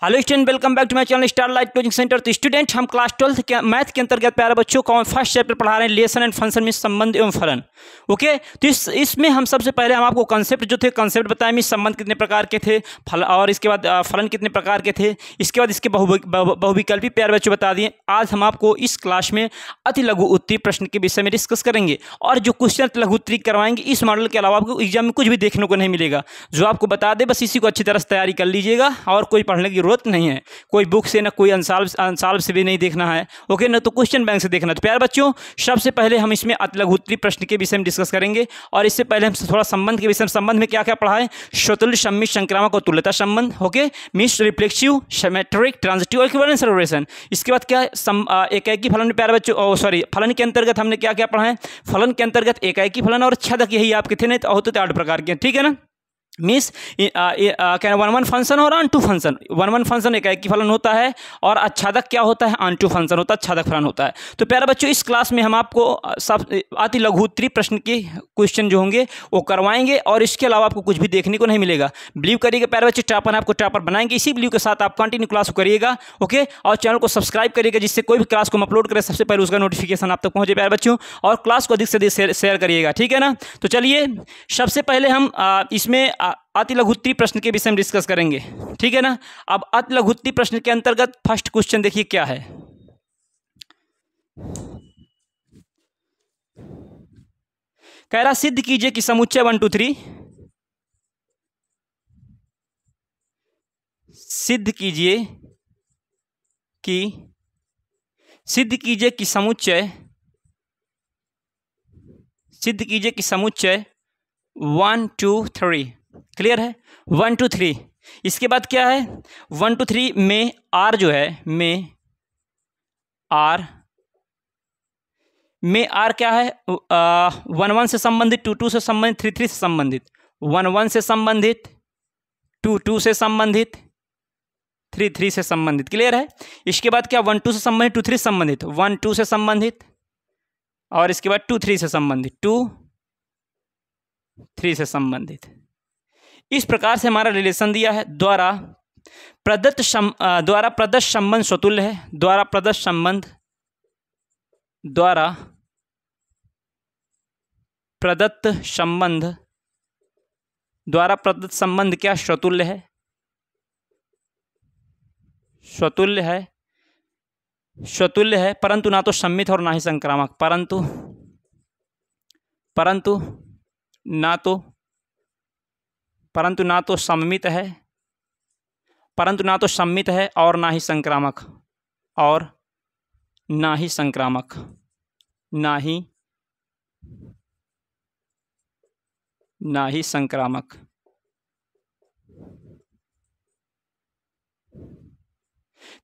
Hello student, welcome back to my channel star light coaching centre. तो student, हम class 12 के math के अंतर्गत प्यारे बच्चों को फर्स्ट चैप्टर पढ़ा रहे हैं, रिलेशन एंड फंक्शन में संबंध एवं फलन। ओके, तो इसमें हम सबसे पहले हम आपको कंसेप्ट जो थे कंसेप्ट बताएं में संबंध कितने प्रकार के थे, फल और इसके बाद फलन कितने प्रकार के थे, इसके बाद इसके बहुविकल्पी प्यारे बच्चों बता दिए। आज हम आपको इस क्लास में अति लघु उत्तरीय प्रश्न के विषय में डिस्कस करेंगे और जो क्वेश्चन लघु उत्तरीय करवाएंगे इस मॉडल के अलावा आपको एग्जाम में कुछ भी देखने को नहीं मिलेगा। जो आपको बता दे बस इसी को अच्छी तरह से तैयारी कर लीजिएगा और कोई पढ़ने की जरूरत नहीं है, कोई बुक से ना कोई अंसाल्व से भी नहीं देखना है। ओके ना, तो क्वेश्चन बैंक से देखना। तो प्यारे बच्चों, सबसे पहले हम इसमें अति लघु उत्तरीय प्रश्न के विषय में डिस्कस करेंगे और इससे पहले हम थोड़ा संबंध के विषय में, संबंध में क्या क्या पढ़ा है, स्वतुल्य, सम्मिश्र, संक्रामक और तुल्यता संबंध। ओके, मिश्र, रिफ्लेक्सिव, सिमेट्रिक, ट्रांजिटिव और इक्विवेलेंस रिलेशन। इसके बाद क्या एकाएकी फलन में प्यारे बच्चों फलन के अंतर्गत हमने क्या क्या पढ़ा है, फलन के अंतर्गत एकाएकी फलन और छदक, यही आपके थे नहीं तो होते थे 8 प्रकार के। ठीक है ना, मीन्स क्या वन वन फंक्शन और onto function. One one function एकाएकी फलन होता है और अच्छादक क्या होता है, अन टू फंक्शन होता है, अच्छादक फलन होता है। तो प्यारे बच्चों, इस क्लास में हम आपको सब अति लघु उत्तरीय प्रश्न के क्वेश्चन जो होंगे वो करवाएंगे और इसके अलावा आपको कुछ भी देखने को नहीं मिलेगा। बिलीव करिएगा प्यारे बच्चे, टॉपर आपको टॉपर बनाएंगे। इसी बिलीव के साथ आप कंटिन्यू क्लास को करिएगा। ओके, और चैनल को सब्सक्राइब करिएगा जिससे कोई भी क्लास को हम अपलोड करें सबसे पहले उसका नोटिफिकेशन आप तक पहुंचे प्यारे बच्चों, और क्लास को अधिक से अधिक शेयर करिएगा। ठीक है ना, तो चलिए सबसे पहले हम इसमें अति लघु उत्तरीय प्रश्न के विषय में डिस्कस करेंगे। ठीक है ना, अब अति लघु उत्तरीय प्रश्न के अंतर्गत फर्स्ट क्वेश्चन देखिए क्या है। कह रहा सिद्ध कीजिए कि समुच्चय 1 2 3 सिद्ध कीजिए कि समुच्चय 1 2 3। क्लियर है, 1 2 3। इसके बाद क्या है, 1 2 3 में आर जो है, में आर क्या है, 1 1 से संबंधित, 2 2 से संबंधित, 3 3 से संबंधित, 1 1 से संबंधित, 2 2 से संबंधित, 3 3 से संबंधित। क्लियर है। इसके बाद क्या, 1 2 से संबंधित, 2 3 से संबंधित, 1 2 से संबंधित और इसके बाद 2 3 से संबंधित, 2 3 से संबंधित। इस प्रकार से हमारा रिलेशन दिया है। द्वारा प्रदत्त संबंध स्वतुल्य है। द्वारा प्रदत्त संबंध क्या, स्वतुल्य है, परंतु ना तो सम्मित और ना ही संक्रामक, परंतु ना तो सम्मित है और ना ही संक्रामक,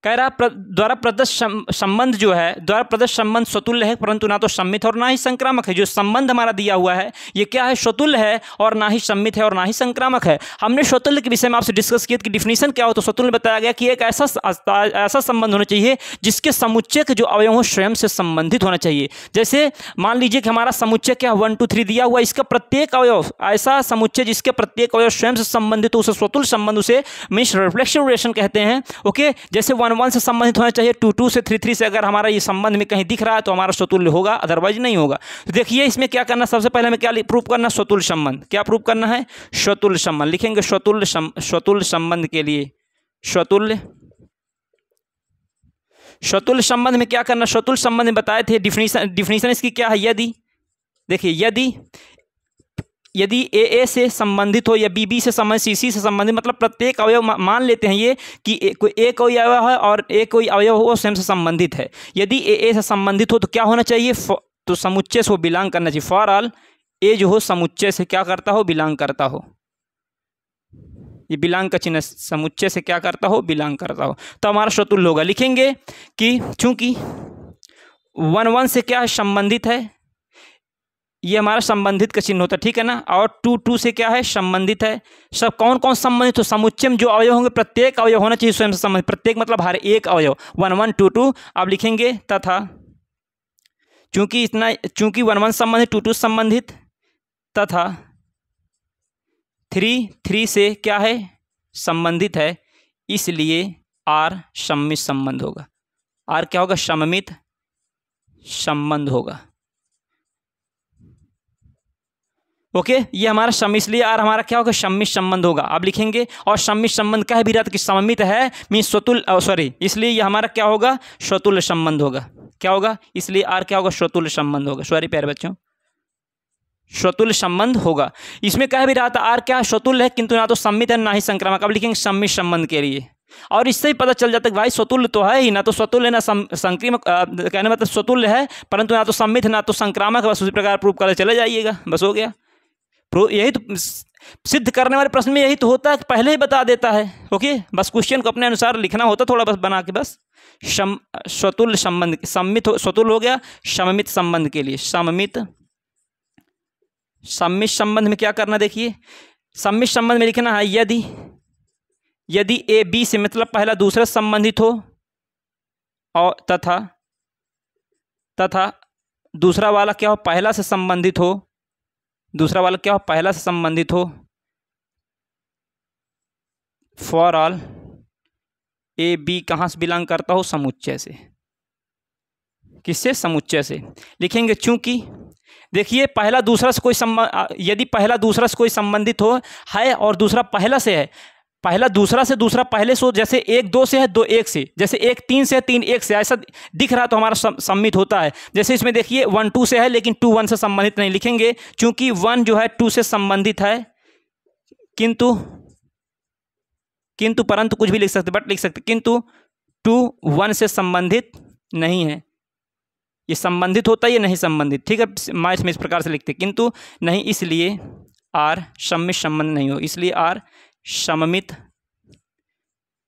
कह रहा द्वारा प्रदत्त संबंध जो है, द्वारा प्रदत्त संबंध स्वतुल्य है परंतु ना तो सम्मित और ना ही संक्रामक है। जो संबंध हमारा दिया हुआ है ये क्या है, स्वतुल्य है और ना ही सम्मित है और ना ही संक्रामक है। हमने स्वतुल्य के विषय में आपसे डिस्कस किया कि डिफिनीशन क्या हो, तो स्वतुल्य बताया गया कि एक ऐसा संबंध होना चाहिए जिसके समुच्चय के जो अवयव हो स्वयं से संबंधित होना चाहिए। जैसे मान लीजिए कि हमारा समुच्चय क्या 1 2 3 दिया हुआ, इसका प्रत्येक अवयव, ऐसा समुच्चय जिसके प्रत्येक अवयव स्वयं से संबंधित हो उसे स्वतुल्य संबंध, उसे मीन्स रिफ्लेक्सिव रिलेशन कहते हैं। ओके, जैसे 1 1 से संबंधित होना चाहिए, 2 2 से, 3 3 से अगर हमारा ये संबंध में कहीं दिख रहा है तो हमारा स्वतुल्य होगा, अदरवाइज नहीं होगा। तो देखिए इसमें क्या करना, सबसे पहले हमें क्या प्रूफ करना, स्वतुल्य संबंध। क्या प्रूफ करना है, स्वतुल्य संबंध। लिखेंगे स्वतुल्य संबंध के लिए स्वतुल्य संबंध में क्या करना, स्वतुल्य संबंध में बताए थे डिफिनीशन इसकी क्या है, यदि ए से संबंधित हो या बी से संबंधित, सी से संबंधित, मतलब प्रत्येक अवयव, मान लेते हैं ये कि एक कोई अवयव है और एक कोई अवयव हो स्वयं से संबंधित है। यदि ए से संबंधित हो तो क्या होना चाहिए, तो समुच्चय से वो बिलोंग करना चाहिए। फॉर ऑल ए जो हो समुच्चय से क्या करता हो, बिलोंग करता हो। ये बिलोंग का चिन्ह, समुच्चय से क्या करता हो, बिलोंग करता हो, तो हमारा स्वतुल्य होगा। लिखेंगे कि चूंकि 1 1 से क्या है, संबंधित है, ये हमारा संबंधित का चिन्ह होता है। ठीक है ना, और 2 2 से क्या है, संबंधित है। सब कौन कौन संबंधित हो, समुच्चय में जो अवयव होंगे प्रत्येक अवयव होना चाहिए स्वयं से संबंधित, प्रत्येक मतलब हर एक अवयव, 1 1 2 2। अब लिखेंगे तथा चूंकि 1 1 संबंधित, 2 2 संबंधित, तथा 3 3 से क्या है, संबंधित है, इसलिए आर सममित संबंध होगा। आर क्या होगा? सममित संबंध होगा। ओके, ये हमारा सम, इसलिए आर हमारा क्या होगा? सममित संबंध होगा। आप लिखेंगे और सममित संबंध कह भी रहा था कि सममित है मीन्स स्वतुल्य, सॉरी, इसलिए ये हमारा क्या होगा? स्वतुल्य संबंध होगा। क्या होगा? इसलिए आर क्या होगा? स्वतुल्य संबंध होगा। सॉरी प्यारे बच्चों, स्वतुल्य संबंध होगा। इसमें कह भी रहा था आर क्या स्वतुल्य है किंतु ना तो सम्मित है ना ही संक्रामक। अब लिखेंगे सम्मित संबंध के लिए, और इससे ही पता चल जाता है कि भाई स्वतुल्य तो है ही, ना तो स्वतुल्य ना संक्रामक, कहने मतलब स्वतुल्य है परंतु ना तो सम्मित ना तो संक्रामक। बस उसी प्रकार प्रूव कर चले जाइएगा, बस हो गया। यही तो सिद्ध करने वाले प्रश्न में यही तो होता है कि पहले ही बता देता है। ओके, बस क्वेश्चन को अपने अनुसार लिखना होता, थोड़ा बस बना के, बस स्वतुल्य संबंध, सम्मित स्वतुल्य हो गया, सममित संबंध के लिए सममित। सम्मित संबंध में क्या करना, देखिए सम्मित संबंध में लिखना है यदि ए बी से मतलब पहला दूसरा संबंधित हो और तथा दूसरा वाला क्या हो? पहला से संबंधित हो। दूसरा वाला क्या हो? पहला से संबंधित हो। फॉर ऑल ए बी कहाँ से बिलोंग करता हो? समुच्चय से। किससे? समुच्चय से। लिखेंगे चूंकि देखिए पहला दूसरा से कोई यदि पहला दूसरा से कोई संबंधित हो है और दूसरा पहला से है, पहला दूसरा से दूसरा पहले से हो, जैसे 1 2 से है, 2 1 से, जैसे 1 3 से है, 3 1 से, ऐसा दिख रहा तो हमारा सम्मित होता है। जैसे इसमें देखिए 1 2 से है लेकिन 2 1 से संबंधित नहीं। लिखेंगे चूंकि 1 जो है 2 से संबंधित है किंतु परंतु कुछ भी लिख सकते, बट लिख सकते किंतु 2 1 से संबंधित नहीं है। ये संबंधित होता है, ये नहीं संबंधित, ठीक है। मैथ में इस प्रकार से लिखते किंतु नहीं, इसलिए आर सममित संबंध नहीं हो। इसलिए आर सममित,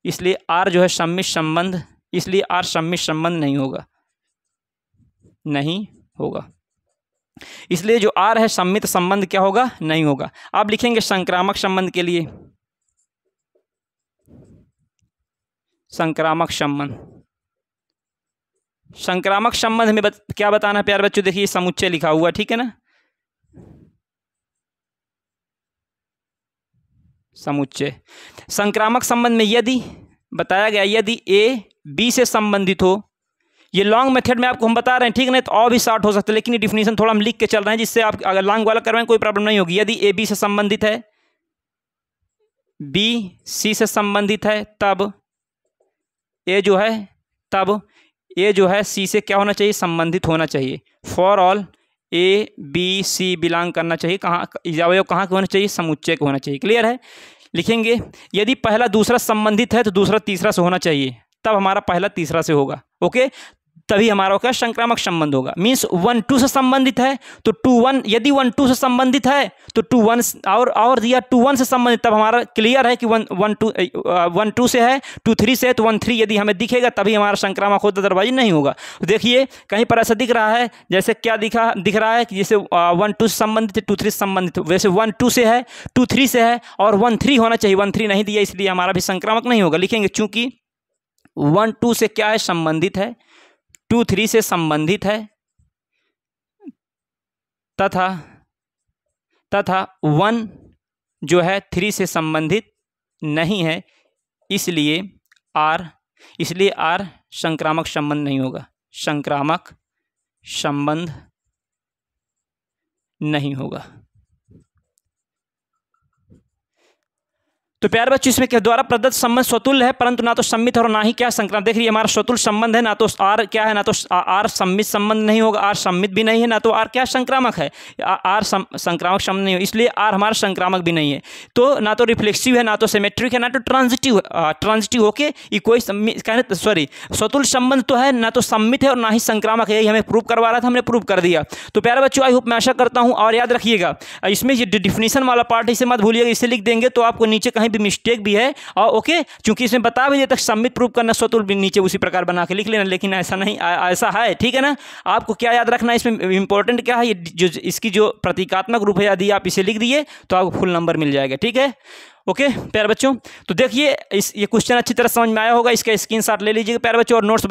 इसलिए आर जो है सममित संबंध, इसलिए आर सममित संबंध नहीं होगा। इसलिए जो आर है सममित संबंध क्या होगा? नहीं होगा। आप लिखेंगे संक्रामक संबंध के लिए, संक्रामक संबंध में क्या बताना प्यारे बच्चों? देखिए समुच्चय लिखा हुआ, ठीक है ना, समुच्चय। संक्रामक संबंध में यदि बताया गया यदि ए बी से संबंधित हो, ये लॉन्ग मेथड में आपको हम बता रहे हैं, ठीक है ना, तो और भी शॉर्ट हो सकता है, लेकिन ये डिफिनीशन थोड़ा हम लिख के चल रहे हैं जिससे आप अगर लॉन्ग वाला करवाएं कोई प्रॉब्लम नहीं होगी। यदि ए बी से संबंधित है, बी सी से संबंधित है, तब ए जो है सी से क्या होना चाहिए? संबंधित होना चाहिए। For all A B C belong करना चाहिए कहाँ के होना चाहिए? समुच्चय को होना चाहिए। क्लियर है? लिखेंगे यदि पहला दूसरा संबंधित है तो दूसरा तीसरा से होना चाहिए, तब हमारा पहला तीसरा से होगा। ओके, तभी हमारा क्या? संक्रामक संबंध होगा। मीन्स 1 2 से संबंधित है तो 2 1, यदि 1 2 से संबंधित है तो 2 1 और दिया 2 1 से संबंधित, तब हमारा क्लियर है कि 1 2 से है, 2 3 से है तो 1 3 यदि हमें दिखेगा तभी हमारा संक्रामक होता, अदरवाइज नहीं होगा। तो देखिए कहीं पर ऐसा दिख रहा है, जैसे क्या दिख रहा है कि जैसे 1 2 से संबंधित है, 2 3 से संबंधित, वैसे 1 2 से है, 2 3 से है और 1 3 होना चाहिए, 1 3 नहीं दिया, इसलिए हमारा भी संक्रामक नहीं होगा। लिखेंगे चूंकि 1 2 से क्या है? संबंधित है, 2 3 से संबंधित है, तथा 1 जो है 3 से संबंधित नहीं है, इसलिए आर संक्रामक संबंध नहीं होगा। संक्रामक संबंध नहीं होगा। तो प्यारे बच्चों इसमें क्या द्वारा प्रदत्त संबंध स्वतुल्य है परंतु ना तो सम्मित और ना ही क्या संक्रामक। देख रही हमारा स्वतुल्य संबंध है, ना तो आर क्या है, ना तो आर सम्मित संबंध नहीं होगा, आर सम्मित भी नहीं है, ना तो आर क्या संक्रामक है, आर संक्रामक संबंध नहीं हो, इसलिए आर हमारा संक्रामक भी नहीं है। तो ना तो रिफ्लेक्सिव है, ना तो सिमेट्रिक है, ना तो ट्रांजिटिव होके कोई स्वतुल्य संबंध तो है, ना तो सम्मित है और ना ही संक्रामक है। यही हमें प्रूव करवा रहा था, हमने प्रूव कर दिया। तो प्यारे बच्चों आई होप मैं आशा करता हूँ, और याद रखिएगा इसमें ये डिफिनीशन वाला पार्ट इसे मत भूलिएगा, इसे लिख देंगे तो आपको नीचे कहीं भी मिस्टेक भी है और ओके, क्योंकि इसमें बता भी तक सम्मित प्रूव करना, स्वतुल्य भी नीचे उसी प्रकार बना के लिख लेना, लेकिन ऐसा नहीं, ऐसा है, ठीक है ना। आपको क्या याद रखना है इसमें इंपॉर्टेंट क्या है, ये जो इसकी जो प्रतीकात्मक रूप है, यदि आप इसे लिख दिए तो आपको फुल नंबर मिल जाएगा, ठीक है। ओके प्यारे बच्चों, तो देखिए ये क्वेश्चन अच्छी तरह समझ में आया होगा, इसका स्क्रीनशॉट ले लीजिएगा प्यारे बच्चों और नोट्स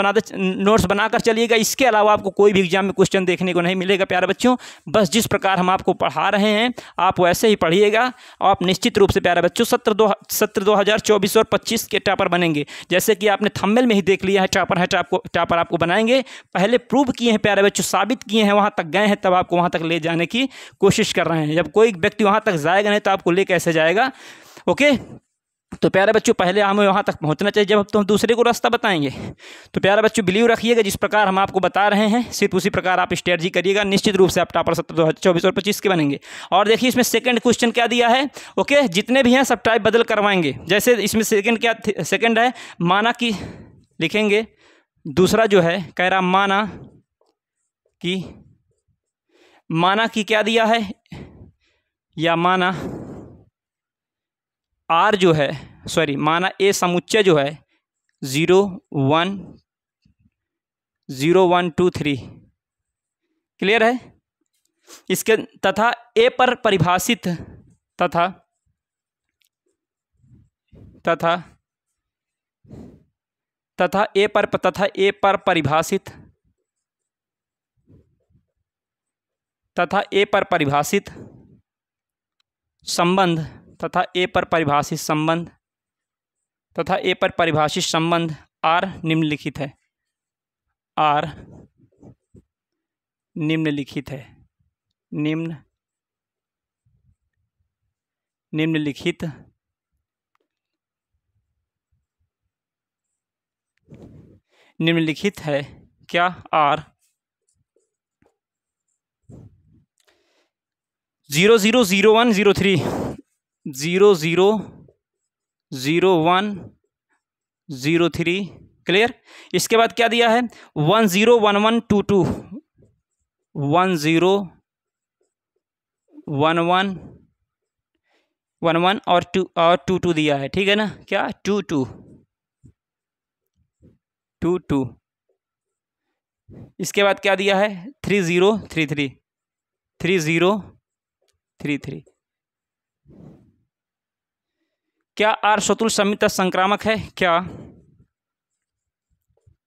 बनाकर चलिएगा। इसके अलावा आपको कोई भी एग्जाम में क्वेश्चन देखने को नहीं मिलेगा प्यारे बच्चों, बस जिस प्रकार हम आपको पढ़ा रहे हैं आप वैसे ही पढ़िएगा। आप निश्चित रूप से प्यारे बच्चों सत्र 2024 और 25 के टॉपर बनेंगे। जैसे कि आपने थंबनेल में ही देख लिया है, टॉपर आपको बनाएंगे, पहले प्रूव किए हैं प्यारे बच्चों, साबित किए हैं, वहाँ तक गए हैं, तब आपको वहाँ तक ले जाने की कोशिश कर रहे हैं। जब कोई व्यक्ति वहाँ तक जाएगा नहीं तो आपको ले कैसे जाएगा। ओके तो प्यारे बच्चों पहले हमें वहाँ तक पहुँचना चाहिए, जब तो हम दूसरे को रास्ता बताएंगे। तो प्यारे बच्चों बिलीव रखिएगा, जिस प्रकार हम आपको बता रहे हैं सिर्फ उसी प्रकार आप स्ट्रेटजी करिएगा, निश्चित रूप से आप टॉपर 2024 और 25 के बनेंगे। और देखिए इसमें सेकंड क्वेश्चन क्या दिया है, ओके जितने भी हैं सब टाइप बदल करवाएंगे। जैसे इसमें सेकंड है माना कि लिखेंगे, दूसरा जो है कह रहा माना कि क्या दिया है, या माना आर जो है माना ए समुच्चय जो है 0 1 0 1 2 3, क्लियर है। इसके तथा ए पर परिभाषित तथा ए पर परिभाषित संबंध आर निम्नलिखित है, निम्नलिखित है क्या, आर 0 0 0 1 0 3 0 0 0 1 0 3, क्लियर। इसके बाद क्या दिया है 1 0 1 1 2 2 1 0 1 1 1 1 और 2 2 दिया है, ठीक है ना, क्या 2 2 2 2। इसके बाद क्या दिया है 3 0 3 3 3 0 3 3। क्या आर स्वतुल्य समित संक्रामक है,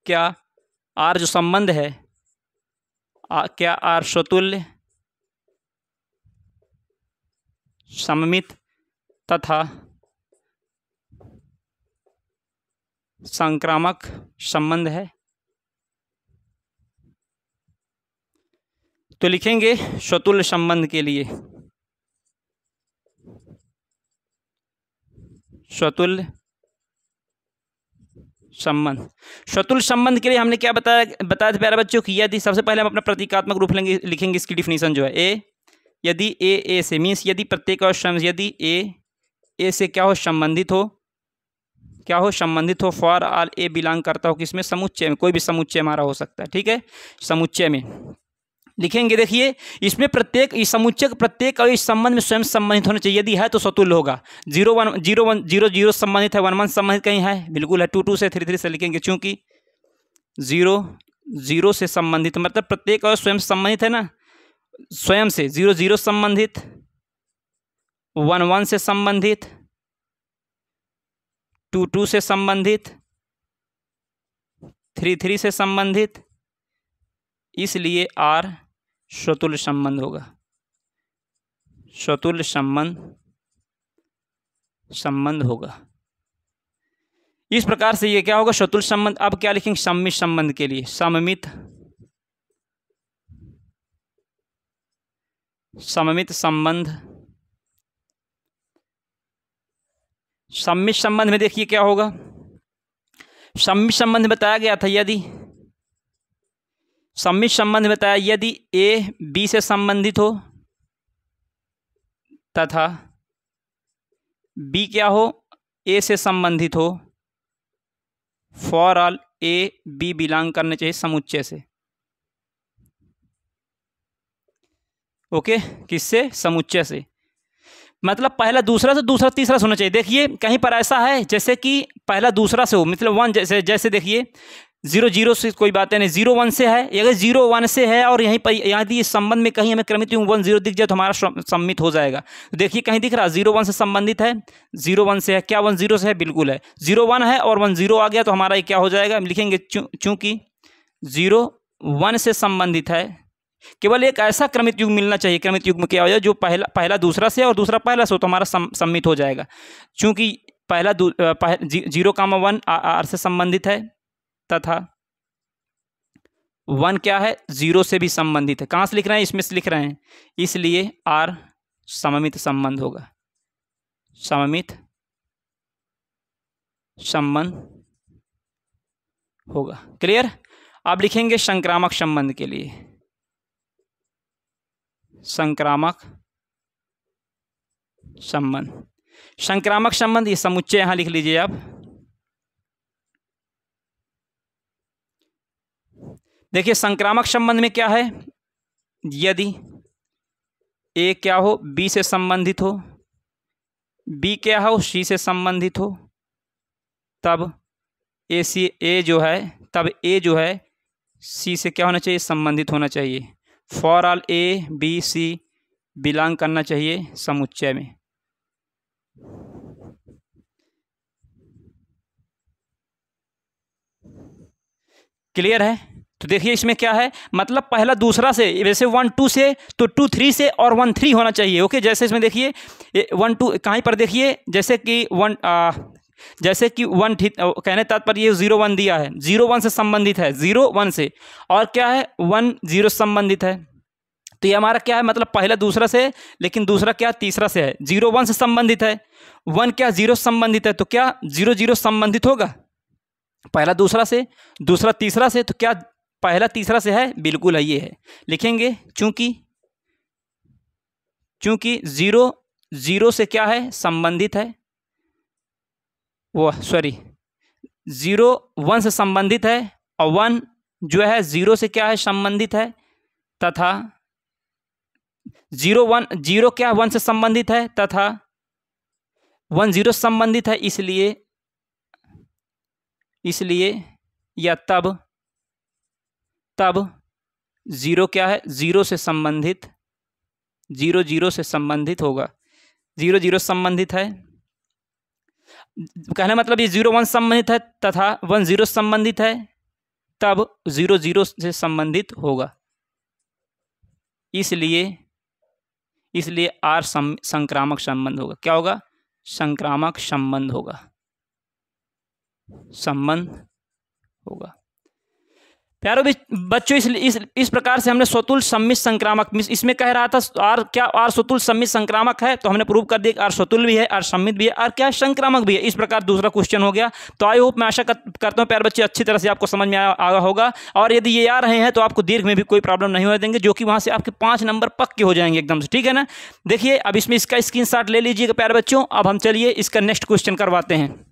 क्या आर जो संबंध है क्या आर स्वतुल्य सममित तथा संक्रामक संबंध है। तो लिखेंगे स्वतुल्य संबंध के लिए, स्वतुल्य संबंध के लिए हमने क्या बताया था प्यारे बच्चों कि यदि सबसे पहले हम अपना प्रतीकात्मक रूप लिखेंगे। इसकी डिफिनीशन जो है यदि ए से मीन्स यदि प्रत्येक और यदि ए से क्या हो संबंधित हो फॉर ऑल ए बिलोंग करता हो किसमें, समुच्चय में, कोई भी समुच्चय हमारा हो सकता है, ठीक है, समुच्चय में लिखेंगे। देखिए इसमें इस समुच्चय प्रत्येक और इस संबंध में स्वयं संबंधित होना चाहिए, यदि है तो स्वतुल्य होगा। 0 1 0 1 0 0 संबंधित है, 1 1 संबंधित कहीं है, बिल्कुल है। 2 2 से 3 3 से लिखेंगे, चूंकि 0 0 से संबंधित मतलब प्रत्येक और स्वयं संबंधित है ना, स्वयं से 0 0 संबंधित, 1 1 से संबंधित, 2 2 से संबंधित, 3 3 से संबंधित, इसलिए आर स्वतुल्य संबंध होगा, स्वतुल्य संबंध होगा। इस प्रकार से ये क्या होगा, स्वतुल्य संबंध। अब क्या लिखेंगे सममित संबंध के लिए, सममित संबंध। सममित संबंध में देखिए क्या होगा, सममित संबंध बताया गया था, यदि सममित संबंध बताया यदि ए बी से संबंधित हो तथा बी क्या हो ए से संबंधित हो, for all A B belong करने चाहिए समुच्चय से, ओके, किससे, समुच्चय से। मतलब पहला दूसरा से दूसरा तीसरा से होना चाहिए। देखिए कहीं पर ऐसा है जैसे कि पहला दूसरा से हो, मतलब 1 जैसे देखिए 0 0 से कोई बात नहीं, 0 1 से है, अगर 0 1 से है और यहीं पर यदि इस संबंध में कहीं हमें क्रमित 1 0 दिख जाए तो हमारा सम्मित हो जाएगा। तो देखिए कहीं दिख रहा 0 1 से संबंधित है, 0 1 से है, क्या 1 0 से है, बिल्कुल है। 0 1 है और 1 0 आ गया तो हमारा ये क्या हो जाएगा, लिखेंगे चूंकि 0 1 से संबंधित है, केवल एक ऐसा क्रमित युग्म मिलना चाहिए, क्रमित युग्म क्या हो जाए जो पहला दूसरा से और दूसरा पहला से हो तो हमारा सम्मित हो जाएगा। चूंकि पहला 0, 1 आर से संबंधित है तथा 1 क्या है, 0 से भी संबंधित है। कहाँ से लिख रहे हैं, इसमें से लिख रहे हैं, इसलिए आर सममित संबंध होगा, सममित संबंध होगा। क्लियर। अब लिखेंगे संक्रामक संबंध के लिए, संक्रामक संबंध। संक्रामक संबंध ये समुच्चय यहां लिख लीजिए आप। देखिए संक्रामक संबंध में क्या है, यदि ए क्या हो, बी से संबंधित हो, बी क्या हो, सी से संबंधित हो, तब ए जो है सी से क्या होना चाहिए, संबंधित होना चाहिए। For all A B C belong करना चाहिए समुच्चय में। क्लियर है। तो देखिए इसमें क्या है, मतलब पहला दूसरा से, वैसे 1 2 से तो 2 3 से और 1 3 होना चाहिए। ओके, जैसे इसमें देखिए 1 2 कहीं पर देखिए, जैसे कि 1 कहने तात्पर्य ये 0 1 दिया है, 0 1 से संबंधित है, 0 1 से, और क्या है 1 0 संबंधित है। तो ये हमारा क्या है, मतलब पहला दूसरा से, लेकिन दूसरा क्या तीसरा से है। 0 1 से संबंधित है, 1 क्या 0 संबंधित है, तो क्या 0 0 संबंधित होगा पहला दूसरा से, दूसरा तीसरा से, तो क्या पहला तीसरा से है, बिल्कुल है, ये है। लिखेंगे चूंकि 0 0 से क्या है, संबंधित है, वो 0 1 से संबंधित है, और 1 जो है 0 से क्या है, संबंधित है, तथा 0 क्या 1 से संबंधित है, तथा 1 0 संबंधित है, इसलिए या तब 0 क्या है, 0 से संबंधित, 0 0 से संबंधित होगा। 0 0 संबंधित है, कहना मतलब ये 0 1 संबंधित है तथा 1 0 संबंधित है, तब 0 0 से संबंधित होगा। इसलिए आर संक्रामक संबंध होगा। क्या होगा, संक्रामक संबंध होगा, प्यारो बच्चों। इस प्रकार से हमने स्वतुल्य सम्मित संक्रामक, इसमें कह रहा था आर क्या, आर स्वतुल्य सम्मित संक्रामक है, तो हमने प्रूव कर दिया कि आर स्वतुल्य भी है, आर सम्मित भी है, आर क्या संक्रामक भी है। इस प्रकार दूसरा क्वेश्चन हो गया। तो आई होप, मैं आशा करता हूँ प्यारे बच्चे अच्छी तरह से आपको समझ में आया होगा। और यदि ये आ रहे हैं तो आपको दीर्घ में भी कोई प्रॉब्लम नहीं होने देंगे, जो कि वहाँ से आपके 5 नंबर पक्के हो जाएंगे एकदम से, ठीक है ना। देखिए अब इसमें इसका स्क्रीनशॉट ले लीजिएगा प्यारे बच्चों। अब हम चलिए इसका नेक्स्ट क्वेश्चन करवाते हैं।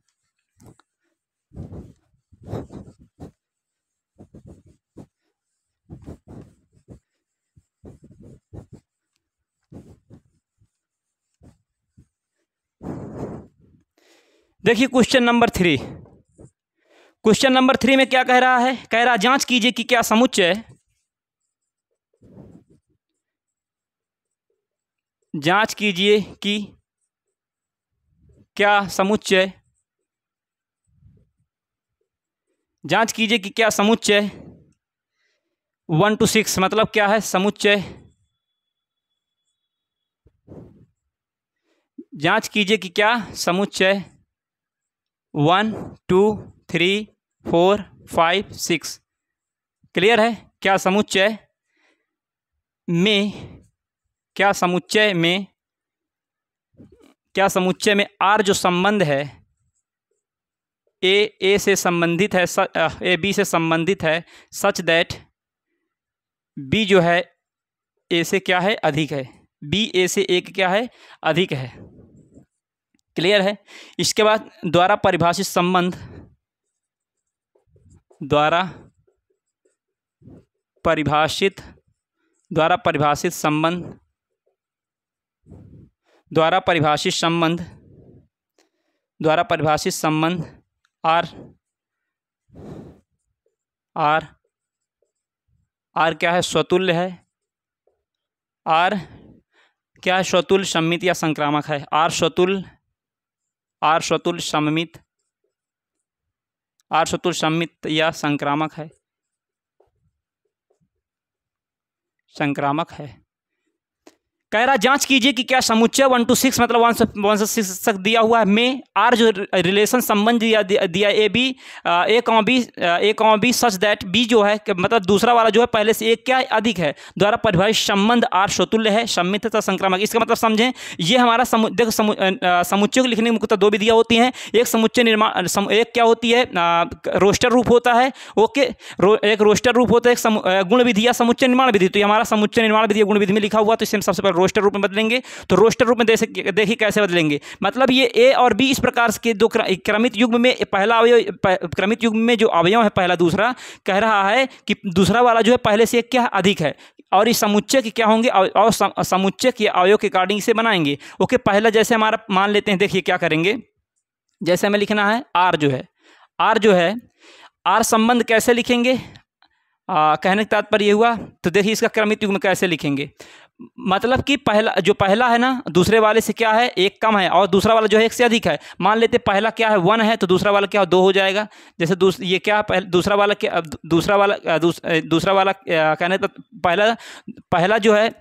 देखिए क्वेश्चन नंबर 3। क्वेश्चन नंबर 3 में क्या कह रहा है, कह रहा जांच कीजिए कि क्या समुच्चय, जांच कीजिए कि क्या समुच्चय, जांच कीजिए कि क्या समुच्चय 1 to 6, मतलब क्या है समुच्चय, जांच कीजिए कि क्या समुच्चय 1 2 3 4 5 6, क्लियर है। क्या समुच्चय में आर जो संबंध है, ए से संबंधित है, ए बी से संबंधित है, सच दैट बी जो है ए से क्या है, अधिक है, बी ए से एक क्या है, अधिक है, क्लियर है। इसके बाद द्वारा परिभाषित संबंध, द्वारा परिभाषित संबंध आर आर आर क्या है? स्वतुल्य है। आर क्या है? स्वतुल्य, सम्मित या संक्रामक है। आर स्वतुल्य सम्मित, आर स्वतुल्य सम्मित या संक्रामक है, संक्रामक है। कह रहा जांच कीजिए कि क्या समुच्चय 1 to 6 मतलब 1 से 6 तक दिया हुआ है में आर जो रिलेशन संबंध दिया A B such that B जो है मतलब दूसरा वाला जो है पहले से एक क्या अधिक है द्वारा परिभाषित संबंध आर स्वतुल्य है, सम्मित तथा संक्रामक। इसका मतलब समझें, ये हमारा देखो समुच्चय को लिखने की मुख्यतः दो विधियाँ होती हैं। एक समुच्चय निर्माण, एक क्या होती है? रोस्टर रूप होता है। ओके, एक रोस्टर रूप होता है, एक गुण विधि या समुच्चय निर्माण विधि। तो ये हमारा समुच्चय निर्माण विधि गुण विधि में लिखा हुआ, तो इसे हम सबसे पहले रोस्टर रूप में बदलेंगे। तो रोस्टर रूप में देखिए कैसे बदलेंगे, मतलब ये ए और बी इस प्रकार के दो क्रमित युग्म में पहला अवयव, क्रमित युग्म में जो अवयव है पहला दूसरा, कह रहा है कि दूसरा वाला जो है पहले से एक क्या अधिक है, और इस समुच्चय के क्या होंगे और समुच्चय के अवयव के अकॉर्डिंग इसे बनाएंगे। ओके, पहला जैसे हमारा मान लेते हैं, देखिए क्या करेंगे, जैसे हमें लिखना है आर जो है आर संबंध कैसे लिखेंगे? कहने का तात्पर्य हुआ, तो देखिए इसका क्रमित युग्म कैसे लिखेंगे, मतलब कि पहला है ना दूसरे वाले से क्या है? एक कम है, और दूसरा वाला जो है एक से अधिक है। मान लेते पहला क्या है? 1 है, तो दूसरा वाला क्या 2 हो जाएगा। जैसे ये क्या दूसरा वाला क्या, दूसरा वाला कहने तो पहला जो है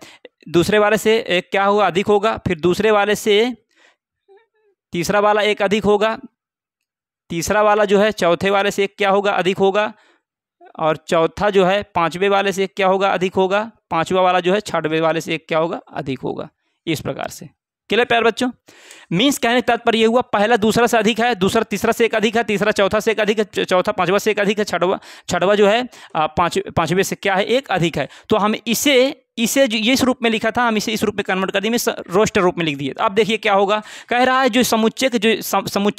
दूसरे वाले से एक क्या होगा? अधिक होगा। फिर दूसरे वाले से तीसरा वाला एक अधिक होगा। तीसरा वाला जो है चौथे वाले से एक क्या होगा? अधिक होगा। और चौथा जो है पांचवें वाले से एक क्या होगा? अधिक होगा। पांचवा वाला जो है छठवें वाले से एक क्या होगा? अधिक होगा। इस प्रकार से क्लियर प्यारे बच्चों? मीन्स कहने का तात्पर्य ये हुआ, पहला दूसरा से अधिक है, दूसरा तीसरा से एक अधिक है, तीसरा चौथा से एक अधिक है, चौथा पांचवा से एक अधिक है, छठवा जो है पांचवें से क्या है? एक अधिक है। तो हम इसे ये इस रूप में लिखा था, हम इसे इस रूप में कन्वर्ट कर दिए, रोस्टर रूप में लिख दिए। अब देखिए क्या होगा, कह रहा है जो समुच्चय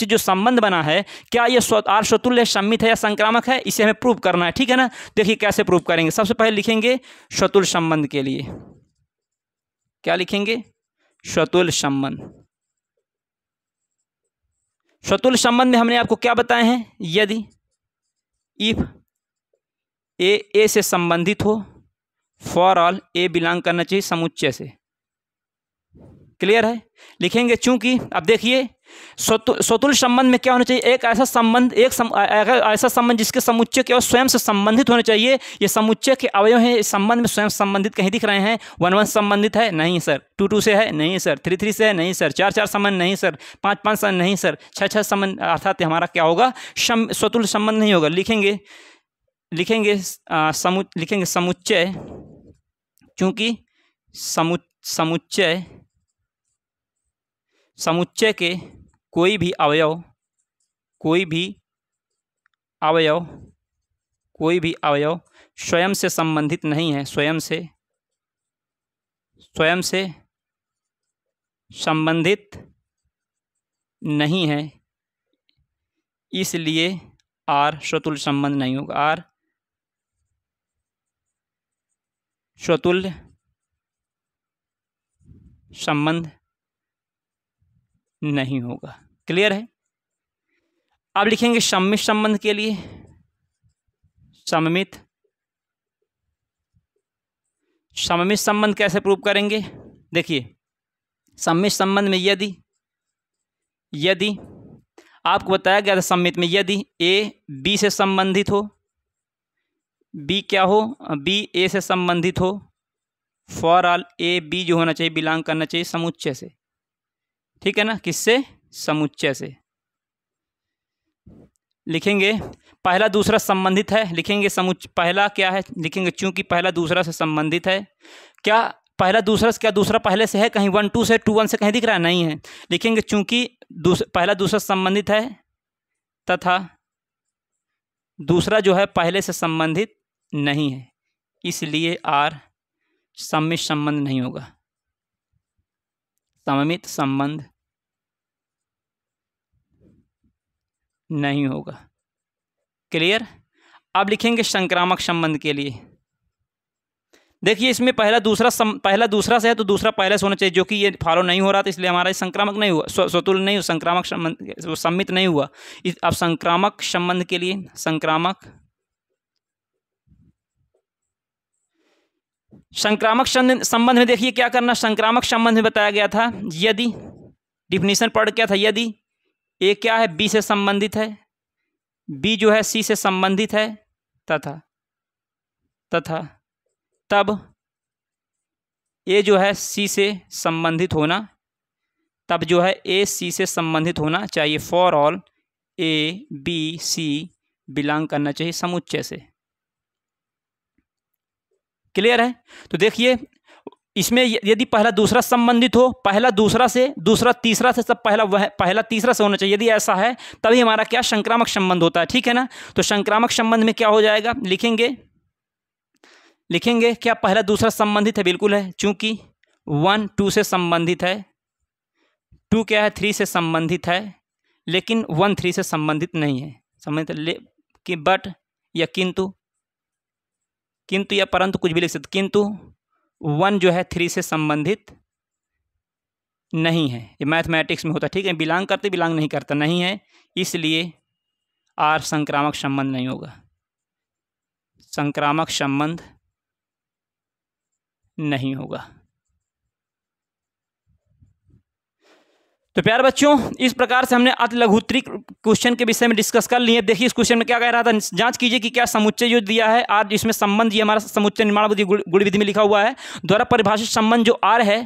जो संबंध बना है, क्या ये आर स्वतुल्य, सम्मित है या संक्रामक है? इसे हमें प्रूव करना है, ठीक है ना। देखिए कैसे प्रूव करेंगे। सबसे पहले लिखेंगे स्वतुल्य संबंध के लिए, क्या लिखेंगे? स्वतुल्य संबंध। स्वतुल्य संबंध में हमने आपको क्या बताए हैं? यदि इफ ए से संबंधित हो, फॉर ऑल ए बिलोंग करना चाहिए समुच्चय से। क्लियर है? लिखेंगे चूंकि अब देखिए स्वतुल्य संबंध में क्या होना चाहिए? एक ऐसा संबंध, ऐसा संबंध जिसके समुच्चय केवल स्वयं से संबंधित होने चाहिए। ये समुच्चय के अवयव हैं, इस संबंध में स्वयं संबंधित कहीं दिख रहे हैं? 1 संबंधित है? नहीं सर। 2 से है? नहीं सर। 3 से है? नहीं सर। 4 संबंध? नहीं सर। 5 संबंध? नहीं सर। 6 संबंध, अर्थात हमारा क्या होगा? स्वतुल्य संबंध नहीं होगा। लिखेंगे समुच्चय, क्योंकि समुच्चय के कोई भी अवयव स्वयं से संबंधित नहीं है, स्वयं से संबंधित नहीं है, इसलिए आर स्वतुल्य संबंध नहीं होगा। आर स्वतुल्य संबंध नहीं होगा। क्लियर है? अब लिखेंगे सम्मित संबंध के लिए, सममित संबंध कैसे प्रूव करेंगे? देखिए सम्मित संबंध में यदि आपको बताया गया था सम्मित में, यदि ए बी से संबंधित हो, बी क्या हो? बी ए से संबंधित हो, फॉर ऑल ए बी जो होना चाहिए बिलोंग करना चाहिए समुच्चय से, ठीक है ना। किससे? समुच्चय से। लिखेंगे पहला दूसरा संबंधित है, लिखेंगे पहला क्या है? लिखेंगे चूंकि पहला दूसरा से संबंधित है। क्या पहला दूसरा से, क्या दूसरा पहले से है? कहीं 1 2 से 2 1 से कहीं दिख रहा है? नहीं है। लिखेंगे चूंकि पहला दूसरा संबंधित है तथा दूसरा जो है पहले से संबंधित नहीं है, इसलिए आर सम्मित संबंध नहीं होगा, सममित संबंध नहीं होगा। क्लियर? अब लिखेंगे संक्रामक संबंध के लिए। देखिए इसमें पहला दूसरा से है तो दूसरा पहले से होना चाहिए, जो कि ये फॉलो नहीं हो रहा था, इसलिए हमारा संक्रामक नहीं हुआ, स्वतुल्य नहीं हुआ, संक्रामक संबंध सम्मित नहीं हुआ। अब संक्रामक संबंध के लिए, संक्रामक संक्रामक संबंध में देखिए क्या करना, संक्रामक संबंध में बताया गया था यदि, डिफिनीशन पढ़ क्या था, यदि ए क्या है, बी से संबंधित है, बी जो है सी से संबंधित है, तथा तब ए जो है सी से संबंधित होना, तब जो है ए सी से संबंधित होना चाहिए। For all A B C belong करना चाहिए समुच्चय से। क्लियर है? तो देखिए इसमें यदि पहला दूसरा संबंधित हो, पहला दूसरा से, दूसरा तीसरा से, सब पहला तीसरा से होना चाहिए। यदि ऐसा है तभी हमारा क्या संक्रामक संबंध होता है। ठीक है ना? तो संक्रामक संबंध में क्या हो जाएगा, लिखेंगे क्या, पहला दूसरा संबंधित है, बिल्कुल है, चूंकि 1 2 से संबंधित है, 2 क्या है 3 से संबंधित है, लेकिन 1 3 से संबंधित नहीं है। संबंधित कि बट या किंतु या परंतु कुछ भी लिख सकते, किंतु 1 जो है 3 से संबंधित नहीं है। ये मैथमेटिक्स में होता है। ठीक है? बिलोंग करते बिलोंग नहीं करता, नहीं है, इसलिए आर संक्रामक संबंध नहीं होगा, संक्रामक संबंध नहीं होगा। तो प्यारे बच्चों इस प्रकार से हमने अति लघुत्तरी क्वेश्चन के विषय में डिस्कस कर लिए। देखिए इस क्वेश्चन में क्या कह रहा था, जांच कीजिए कि क्या समुच्चय जो दिया है आर, इसमें संबंध ये हमारा समुच्चय निर्माण गुण विधि में लिखा हुआ है, द्वारा परिभाषित संबंध जो आर है,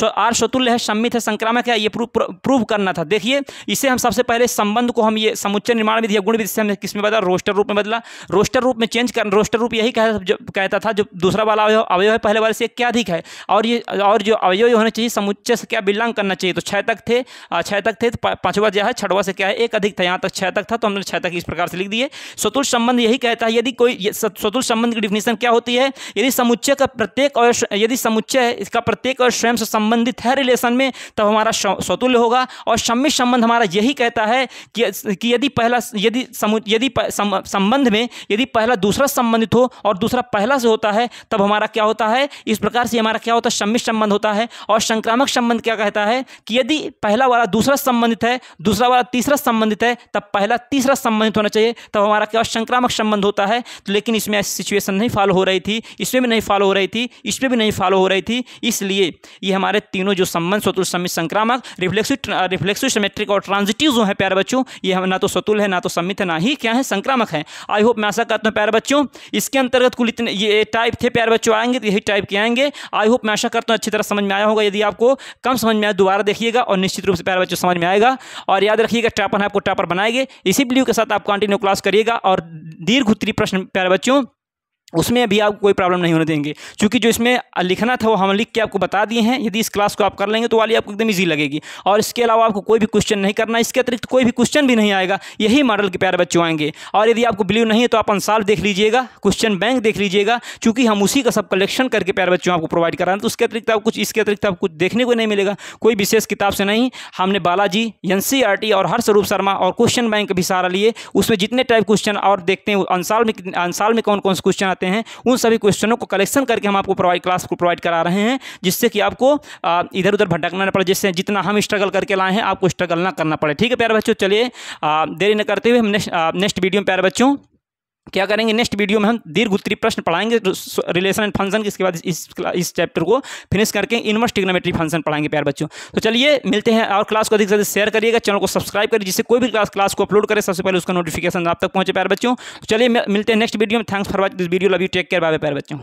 आर स्वतुल्य है, सम्मित है, संक्रामक है, ये प्रूव करना था। देखिए इसे हम सबसे पहले संबंध को हम ये समुच्चय निर्माण विधि या गुण विधि से हमने किस में बदला, रोस्टर रूप में बदला। रोस्टर रूप में चेंज कर, रोस्टर रूप यही कहता था जो दूसरा वाला अवयव है पहले वाले से क्या अधिक है, और जो अवयव होने चाहिए समुच्चय से क्या बिलोंग करना चाहिए। तो 6 तक थे, 6 तक थे, तो 5वां जो है 6वां से क्या है 1 अधिक था, यहाँ तक 6 तक था, तो हमने 6 तक इस प्रकार से लिख दिए। स्वतुल्य संबंध यही कहता है, यदि कोई स्वतुल्य संबंध की डिफिनीशन क्या होती है, यदि समुच्चय का प्रत्येक और यदि समुच्चय इसका प्रत्येक और स्वयं से संबंधित है रिलेशन में, तब हमारा स्वतुल्य होगा। और सम्मित संबंध हमारा यही कहता है कि यदि संबंध में यदि पहला दूसरा संबंधित हो और दूसरा पहला से होता है, तब हमारा क्या होता है, इस प्रकार से हमारा क्या होता है, सम्मित संबंध होता है। और संक्रामक संबंध क्या कहता है कि यदि पहला वाला दूसरा संबंधित है, दूसरा वाला तीसरा संबंधित है, तब पहला तीसरा संबंधित होना चाहिए, तब हमारा क्या संक्रामक संबंध होता है। तो लेकिन इसमें ऐसी सिचुएशन नहीं फॉलो हो रही थी, इसमें भी नहीं फॉलो हो रही थी, इसमें भी नहीं फॉलो हो रही थी, इसलिए ये हमारे तीनों जो संबंध स्वतुल्य, सम्मित, संक्रामक, रिफ्लेक्सिव, सिमेट्रिक और ट्रांजिटिव जो है प्यारे बच्चों, ये ना तो स्वतुल्य है, ना तो सम्मित है, ना ही क्या है संक्रामक है। आई होप, मैं आशा करता हूं प्यारे बच्चों इसके अंतर्गत कुल इतने ये टाइप थे प्यारे बच्चों, आएंगे तो यही टाइप के आएंगे। आई होप, मैं आशा करता हूं अच्छी तरह समझ में आया होगा। यदि आपको कम समझ में आया दोबारा देखिएगा और निश्चित रूप से प्यारे बच्चों समझ में आएगा। और याद रखिएगा टॉपर है आपको टॉपर बनाएंगे, इसी वीडियो के साथ आप कंटिन्यू क्लास करिएगा। और दीर्घ उत्तरीय प्रश्न प्यारे बच्चों उसमें भी आपको कोई प्रॉब्लम नहीं होने देंगे, क्योंकि जो इसमें लिखना था वो हम लिख के आपको बता दिए हैं। यदि इस क्लास को आप कर लेंगे तो वाली आपको एकदम इजी लगेगी। और इसके अलावा आपको कोई भी क्वेश्चन नहीं करना, इसके अतिरिक्त कोई भी क्वेश्चन भी नहीं आएगा, यही मॉडल के प्यारे बच्चों आएंगे। और यदि आपको बिलीव नहीं है तो आप अनसॉल्व देख लीजिएगा, क्वेश्चन बैंक देख लीजिएगा, क्योंकि हम उसी का सब कलेक्शन करके प्यारे बच्चों आपको प्रोवाइड करा रहे हैं। तो उसके अतिरिक्त आप कुछ, इसके अतिरिक्त आपको कुछ देखने को नहीं मिलेगा, कोई विशेष किताब से नहीं। हमने बालाजी, NCERT और हर्षरूप शर्मा और क्वेश्चन बैंक भी सहारा लिए, उसमें जितने टाइप क्वेश्चन और देखते हैं अनसॉल्व में कौन कौन से क्वेश्चन आते हैं, उन सभी क्वेश्चनों को कलेक्शन करके हम आपको क्लास को प्रोवाइड करा रहे हैं, जिससे कि आपको इधर उधर भटकना न पड़े, जिससे जितना हम स्ट्रगल करके लाए हैं आपको स्ट्रगल ना करना पड़े। ठीक है प्यारे बच्चों, चलिए देरी न करते हुए हम नेक्स्ट वीडियो में प्यारे बच्चों क्या करेंगे, नेक्स्ट वीडियो में हम दीर्घ उत्तरीय प्रश्न पढ़ाएंगे रिलेशन एंड फंक्शन, इसके बाद इस चैप्टर को फिनिश करके इनवर्स ट्रिग्नोमेट्री फंक्शन पढ़ाएंगे प्यारे बच्चों। तो चलिए मिलते हैं, और क्लास को अधिक से अधिक शेयर करिएगा, चैनल को सब्सक्राइब करिए, जिससे कोई भी क्लास को अपलोड करे सबसे पहले उसका नोटिफिकेशन आप तक पहुंचे प्यारे बच्चों। तो चलिए मिलते हैं नेक्स्ट वीडियो में। Thanks for watching this video, love you, take care, bye bye प्यारे बच्चों।